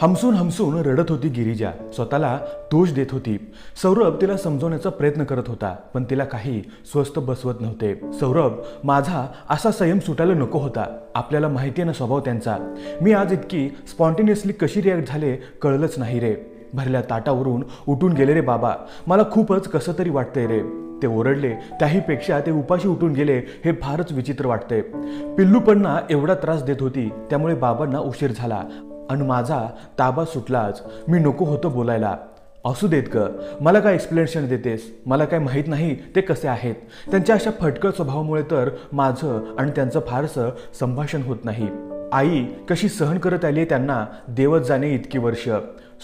हमसून हमसून रडत होती गिरिजा, स्वतःला दोष देत होती। सौरभ तिला समजवण्याचा प्रयत्न करत होता, पण तिला काही स्वस्थ बसवत नव्हते। सौरभ, माझा असा संयम सुटायला नको होता। आपल्याला माहिती आहे ना स्वभाव त्यांचा। मी आज इतकी स्पॉन्टेनियसली कशी रिॲक्ट झाले कळलंच नाही रे। भरल्या ताटावरून उठून गेले रे बाबा, मला खूपच कसं तरी वाटतंय रे। ते ओरडले, त्याहीपेक्षा ते उपाशी उठून गेले हे फारच विचित्र वाटतंय। पिल्लूपण्णा एवढा त्रास देत होती, त्यामुळे बाबांना उशीर झाला आणि माझा ताबा सुटलाच। मी नको होतं बोलायला। असू देत ग, मला काय एक्सप्लेनेशन देतेस? मला काय माहीत नाही ते कसे आहेत। त्यांच्या अशा फटकळ स्वभावामुळे तर माझं आणि त्यांचं फारसं संभाषण होत नाही। आई कशी सहन करत आली त्यांना देवच जाणे इतकी वर्ष।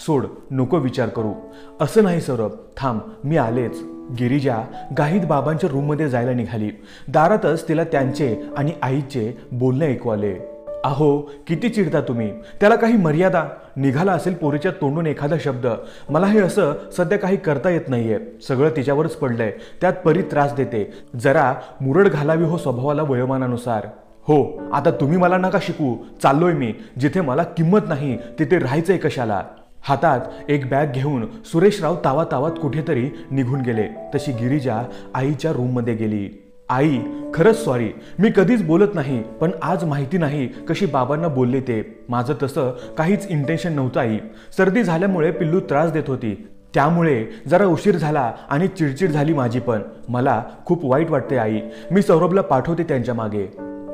सोड, नको विचार करू। असं नाही सौरभ, थांब, मी आलेच। गिरिजा घाईत बाबांच्या रूममध्ये जायला निघाली। दारातच तिला त्यांचे आणि आईचे बोलणे ऐकू आले। अहो, किती चिडता तुम्ही? त्याला काही मर्यादा? निघाला असेल पोरीच्या तोंडून एखादा शब्द। मला हे असं सध्या काही करता येत नाहीये। सगळं तिच्यावरच पडलंय, त्यात परी त्रास देते। जरा मुरड घालावी हो स्वभावाला वयोमानानुसार। हो, आता तुम्ही मला नका शिकू। चाललोय मी। जिथे मला किंमत नाही तिथे राहायचंय कशाला? हातात एक बॅग घेऊन सुरेशराव तावातावात कुठेतरी निघून गेले। तशी गिरिजा आईच्या रूममध्ये गेली। आई, खरंच सॉरी, मी कधीच बोलत नाही, पण आज माहिती नाही कशी बाबांना बोलले ते। माझं तसं काहीच इंटेन्शन नव्हतं आई। सर्दी झाल्यामुळे पिल्लू त्रास देत होती, त्यामुळे जरा उशीर झाला आणि चिडचिड झाली माझी पण। मला खूप वाईट वाटते आई। मी सौरभला पाठवते त्यांच्या मागे।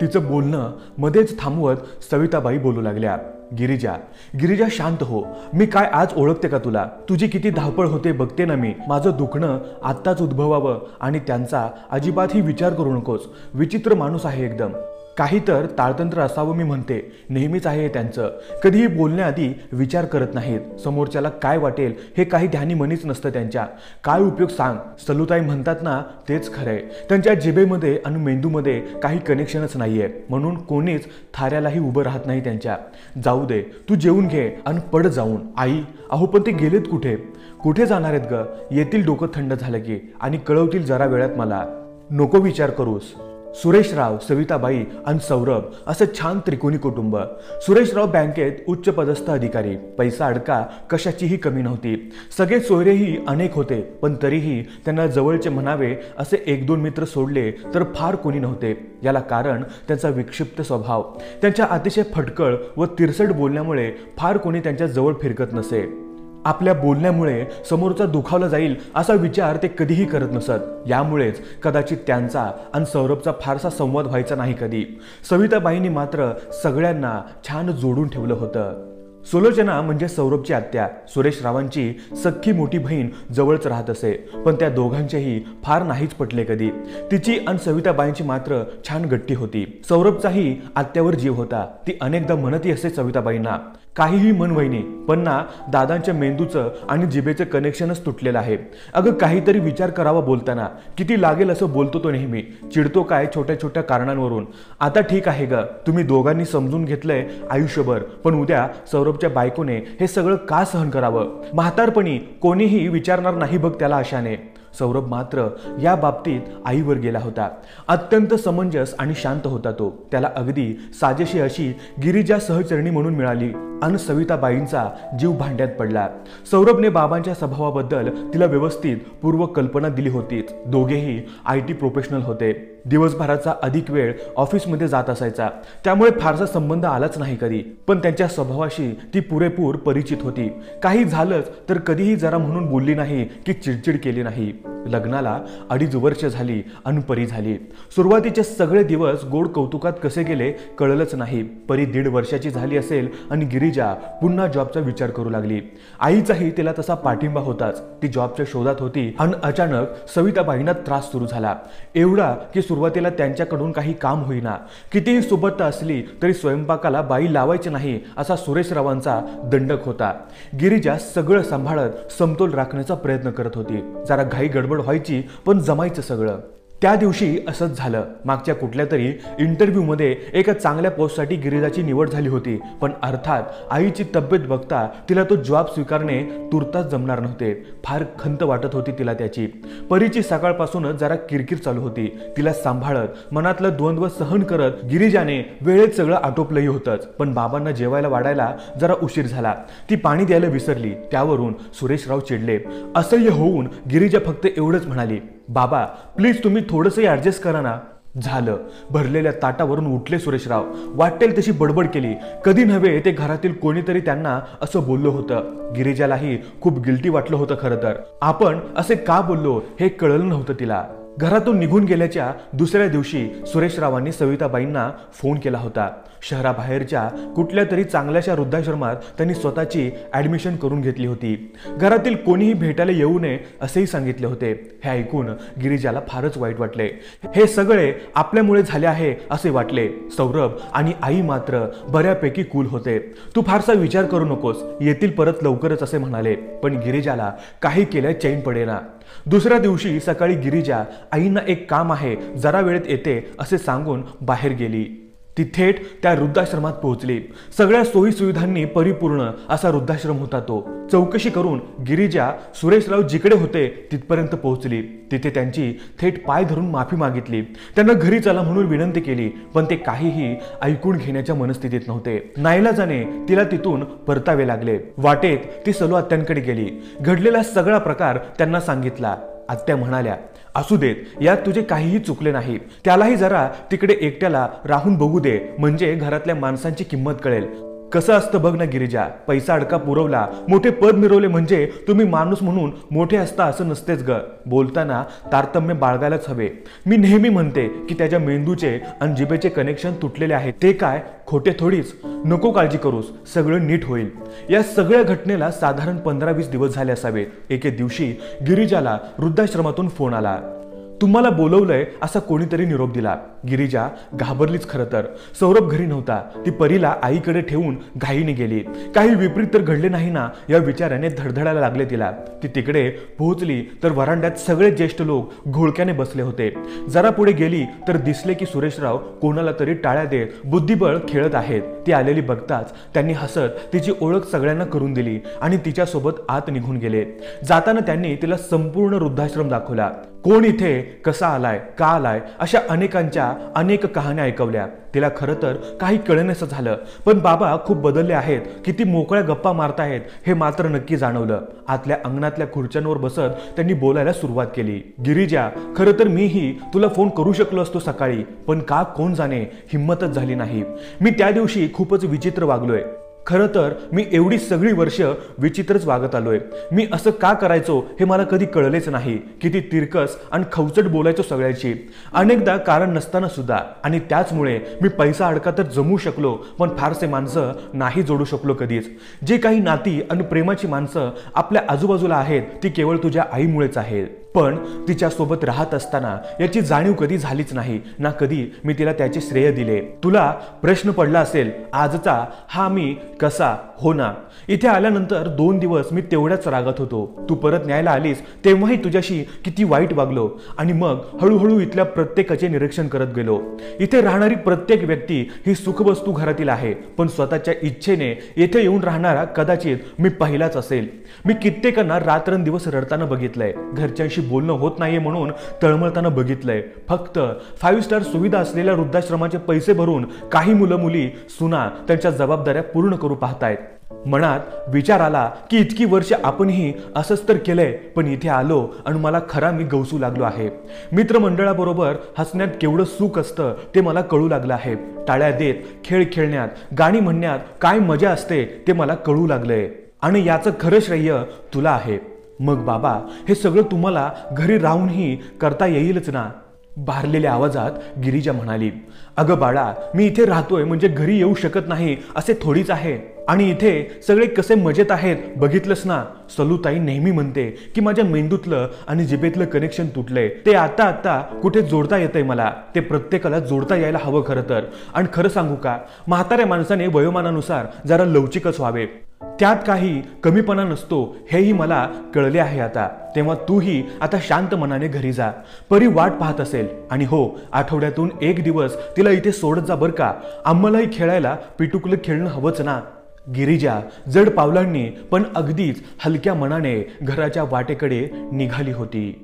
तिचं बोलणं मध्येच थांबवत सविताबाई बोलू लागल्या। गिरिजा शांत हो। मी काय आज ओळखते का तुला? तुझी किती धावपळ होते बघते ना मी। माझं दुखणं आत्ताच उद्भवावं आणि त्यांचा अजिबातही विचार करू नकोस। विचित्र माणूस आहे एकदम। काही तर ताळतंत्र असावं मी म्हणते। नेहमीच आहे त्यांचं, कधीही बोलण्याआधी विचार करत नाहीत। समोरच्याला काय वाटेल हे काही ध्यानी मनीच नसतं त्यांच्या। काय उपयोग सांग? सलूताई म्हणतात ना, तेच खरंय। त्यांच्या जिभेमध्ये आणि मेंदूमध्ये काही कनेक्शनच नाहीये, म्हणून कोणीच थाऱ्यालाही उभं राहत नाही त्यांच्या। जाऊ दे, तू जेवून घे आणि पड जाऊन। आई, अहो पण ते गेलेत कुठे? कुठे जाणार आहेत ग? येतील डोकं थंड झालं की, आणि कळवतील जरा वेळात मला। नको विचार करूस। सुरेशराव, सविताबाई आणि सौरभ असं छान त्रिकोणी कुटुंब। सुरेशराव बँकेत उच्च पदस्थ अधिकारी, पैसा अडका कशाचीही कमी नव्हती। सगळे सोयरेही अनेक होते, पण तरीही त्यांना जवळचे म्हणावे असे एक दोन मित्र सोडले तर फार कोणी नव्हते। याला कारण त्यांचा विक्षिप्त स्वभाव। त्यांच्या अतिशय फटकळ व तिरसट बोलण्यामुळे फार कोणी त्यांच्या जवळ फिरकत नसे। आपल्या बोलण्यामुळे समोरचा दुखावला जाईल असा विचार ते कधीही करत नसत। यामुळेच कदाचित त्यांचा आणि सौरभचा फारसा संवाद व्हायचा नाही कधी। सविताबाईंनी मात्र सगळ्यांना छान जोडून ठेवलं होतं। सुलोचना म्हणजे सौरभची आत्या, सुरेशरावांची सख्खी मोठी बहीण जवळच राहत असे, पण त्या दोघांचेही फार नाहीच पटले कधी। तिची आणि सविताबाईंची मात्र छान गट्टी होती। सौरभचाही आत्यावर जीव होता। ती अनेकदा म्हणती असे सविताबाईंना, काहीही म्हण वहिनी, पण ना दादांच्या मेंदूचं आणि जिभेचं कनेक्शनच तुटलेलं आहे। अगं काहीतरी विचार करावा बोलताना। किती लागेल असं बोलतो तो नेहमी। चिडतो काय छोट्या छोट्या कारणांवरून। आता ठीक आहे ग, तुम्ही दोघांनी समजून घेतलंय आयुष्यभर, पण उद्या सौरभच्या बायकोने हे सगळं का सहन करावं? म्हातारपणी कोणीही विचारणार नाही बघ त्याला अशाने। सौरभ मात्र या बाबतीत आईवर गेला होता। अत्यंत समंजस आणि शांत होता तो। त्याला अगदी साजेशी अशी गिरिजा सहचरणी म्हणून मिळाली आणि सविताबाईंचा जीव भांड्यात पडला। सौरभने बाबांच्या स्वभावाबद्दल तिला व्यवस्थित पूर्व कल्पना दिली होतीच। दोघेही IT प्रोफेशनल होते। दिवसभराचा अधिक वेळ ऑफिसमध्ये जात असायचा, त्यामुळे फारसा संबंध आलाच नाही कधी, पण त्यांच्या स्वभावाशी ती पुरेपूर परिचित होती। काही झालंच तर कधीही जरा म्हणून बोलली नाही की चिडचिड केली नाही। लग्नाला 2.5 वर्ष झाली आणि परी झाली। सुरुवातीचे सगळे दिवस गोड कौतुकात कसे गेले कळलंच नाही। परी 1.5 वर्षाची झाली असेल आणि गिरिजा पुन्हा जॉबचा विचार करू लागली। आईचाही तिला तसा पाठिंबा होताच। ती जॉबच्या शोधात होती आणि अचानक सविताबाईंना त्रास सुरू झाला। एवढा की सुरुवातीला त्यांच्याकडून काही काम होईना। कितीही सुबत्ता असली तरी स्वयंपाकाला बाई लावायची नाही असा सुरेशरावांचा दंडक होता। गिरिजा सगळं सांभाळत समतोल राखण्याचा प्रयत्न करत होती। जरा घाई गडबड व्हायची, पण जमायचं सगळं। त्या दिवशी असंच झालं. मागच्या कुठल्या तरी इंटरव्ह्यूमध्ये एका चांगल्या पोस्टसाठी गिरिजाची निवड झाली होती, पण अर्थात आईची तब्येत बघता तिला तो जॉब स्वीकारणे तुर्तास जमणार नव्हते. फार खंत वाटत होती तिला त्याची. परीची सकाळपासूनच जरा किरकिर चालू होती. तिला सांभाळत मनातलं द्वंद्व सहन करत गिरिजाने वेळेत सगळं आटोपलंही होतंच. पण बाबांना जेवायला वाढायला जरा उशीर झाला. ती पाणी द्यायला विसरली. त्यावरून सुरेशराव चिडले. असह्य होऊन गिरिजा फक्त एवढंच म्हणाली, बाबा प्लीज तुम्ही थोडंसं ॲडजस्ट करा ना. झालं. भरलेल्या ताटावरून उठले सुरेशराव. वाटेल तशी बडबड केली. कधी नव्हे ते घरातील कोणीतरी त्यांना असं बोललं होतं. गिरिजालाही खूप गिल्टी वाटलं होतं. खरं तर आपण असे का बोललो हे कळलं नव्हतं तिला. घरातून निघून गेल्याच्या दुसऱ्या दिवशी सुरेशरावांनी सविताबाईंना फोन केला होता. शहराबाहेरच्या कुठल्या तरी चांगल्याशा वृद्धाश्रमात त्यांनी स्वतःची ॲडमिशन करून घेतली होती. घरातील कोणीही भेटायला येऊ नये असेही सांगितले होते. हे ऐकून गिरिजाला फारच वाईट वाटले. हे सगळे आपल्यामुळे झाले आहे असे वाटले. सौरभ आणि आई मात्र बऱ्यापैकी कूल होते. तू फारसा विचार करू नकोस, येतील परत लवकरच असे म्हणाले. पण गिरिजाला काही केल्या चैन पडेना. दुसऱ्या दिवशी सकाळी गिरिजा आईंना एक काम आहे, जरा वेळेत येते असे सांगून बाहेर गेली. ती थेट त्या वृद्धाश्रमात पोहोचली. सगळ्या सोयी सुविधांनी परिपूर्ण असा वृद्धाश्रम होता तो. चौकशी करून गिरिजा सुरेशराव जिकडे होते तिथपर्यंत पोहोचली. तिथे त्यांची थेट पाय धरून माफी मागितली. त्यांना घरी चला म्हणून विनंती केली, पण ते काहीही ऐकून घेण्याच्या मनस्थितीत नव्हते. नाईलाजाने तिला तिथून परतावे लागले. वाटेत ती सलू आत्यांकडे गेली. घडलेला सगळा प्रकार त्यांना सांगितला. आत्या म्हणाल्या, असू देत, यात तुझे काहीही चुकले नाही. त्यालाही जरा तिकडे एकट्याला राहून बघू दे, म्हणजे घरातल्या माणसांची किंमत कळेल. कसं असतं बघ ना गिरिजा, पैसा अडका पुरवला, मोठे पद मिळवले म्हणजे तुम्ही माणूस म्हणून मोठे असता असं नसतेच ग. बोलताना तारतम्य बाळगायलाच हवे. मी नेहमी म्हणते की त्याच्या मेंदूचे आणि जिभेचे कनेक्शन तुटलेले आहेत. ते काय खोटे थोडीच. नको काळजी करूस, सगळं नीट होईल. या सगळ्या घटनेला साधारण 15-20 दिवस झाले असावेत. एके दिवशी गिरिजाला वृद्धाश्रमातून फोन आला. तुम्हाला बोलवलंय असा कोणीतरी निरोप दिला. गिरिजा घाबरलीच. खरं तर सौरभ घरी नव्हता. ती परीला आईकडे ठेवून घाईने गेली. काही विपरीत तर घडले नाही ना या विचाराने धडधडायला लागले तिला. ती तिकडे पोहोचली तर वरांड्यात सगळे ज्येष्ठ लोक घोळक्याने बसले होते. जरा पुढे गेली तर दिसले की सुरेशराव कोणाला तरी टाळ्या देत बुद्धिबळ खेळत आहेत. ती आलेली बघताच त्यांनी हसत तिची ओळख सगळ्यांना करून दिली आणि तिच्यासोबत आत निघून गेले. जाताना त्यांनी तिला संपूर्ण वृद्धाश्रम दाखवला. कोण इथे कसा आलाय, का आलाय, अशा अनेक कहाण्या ऐकवल्या. तिला खरं तर काही कळेनासं झालं. पण बाबा खूप बदलले आहेत. किती मोकळ्या गप्पा मारतायत हे मात्र नक्की जाणवलं. आतल्या अंगणातल्या खुर्च्यांवर बसत त्यांनी बोलायला सुरुवात केली. गिरिजा, खरं तर मीही तुला फोन करू शकलो असतो सकाळी, पण का कोण जाणे हिंमतच झाली नाही. मी त्या दिवशी खूपच विचित्र वागलोय. खरं तर मी एवढी सगळी वर्ष विचित्रच वागत आलोय. मी असं का करायचो हे मला कधी कळलेच नाही. किती तिरकस आणि खवचट बोलायचो सगळ्याची, अनेकदा कारण नसताना सुद्धा. आणि त्याचमुळे मी पैसा अडका तर जमू शकलो, पण फारसे माणसं नाही जोडू शकलो कधीच. जे काही नाती आणि प्रेमाची माणसं आपल्या आजूबाजूला आहेत ती केवळ तुझ्या आईमुळेच आहेत. पण तिच्यासोबत राहत असताना याची जाणीव कधी झालीच नाही ना कधी मी तिला त्याचे श्रेय दिले. तुला प्रश्न पडला असेल आजचा हा मी कसा हो ना. इथे आल्यानंतर 2 दिवस मी तेवढ्याच रागात होतो. तू परत न्यायला आलीस तेव्हाही तुझ्याशी किती वाईट वागलो आणि मग हळूहळू इथल्या प्रत्येकाचे निरीक्षण करत गेलो. इथे राहणारी प्रत्येक व्यक्ती ही सुखवस्तू घरातील आहे, पण स्वतःच्या इच्छेने येथे येऊन राहणारा कदाचित मी पहिलाच असेल. मी कित्येकांना रात्रंदिवस रडताना बघितलंय. घरच्यांशी बोलणं होत नाहीये म्हणून तळमळताना बघितलंय. फक्त 5 स्टार सुविधा असलेल्या वृद्धाश्रमाचे पैसे भरून काही मुलं मुली सुना त्यांच्या जबाबदाऱ्या पूर्ण करू पाहतायत. मनात विचार आला की इतकी वर्ष आपणही असंच तर केलंय, पण इथे आलो आणि मला खरा मी गवसू लागलो आहे. मित्रमंडळाबरोबर हसण्यात केवढं सुख असतं ते मला कळू लागलं आहे. टाळ्या देत खेळ खेळण्यात, गाणी म्हणण्यात काय मजा असते ते मला कळू लागलंय. आणि याचं खरं श्रेय तुला आहे. मग बाबा, हे सगळं तुम्हाला घरी राहूनही करता येईलच ना. भारलेल्या आवाजात गिरिजा म्हणाली, अगं बाळा, मी इथे राहतोय म्हणजे घरी येऊ शकत नाही असे थोडीच आहे. आणि इथे सगळे कसे मजेत आहेत बघितलंस ना. सलूताई नेहमी म्हणते की माझ्या मेंदूतलं आणि जिभेतलं कनेक्शन तुटलंय. ते आता कुठे जोडता येतंय मला. ते प्रत्येकाला जोडता यायला हवं खरं तर. आणि खरं सांगू का, म्हाताऱ्या माणसाने वयोमानानुसार जरा लवचिकच व्हावे. त्यात काही कमीपणा नसतो हेही मला कळले आहे आता. तेव्हा तूही आता शांत मनाने घरी जा. परी वाट पाहत असेल. आणि हो, आठवड्यातून एक दिवस तिला इथे सोडत जा बरं का. आम्हालाही खेळायला पिटुकलं खेळणं हवंच ना. गिरिजा जड पावलांनी पण अगदीच हलक्या मनाने घराच्या वाटेकडे निघाली होती.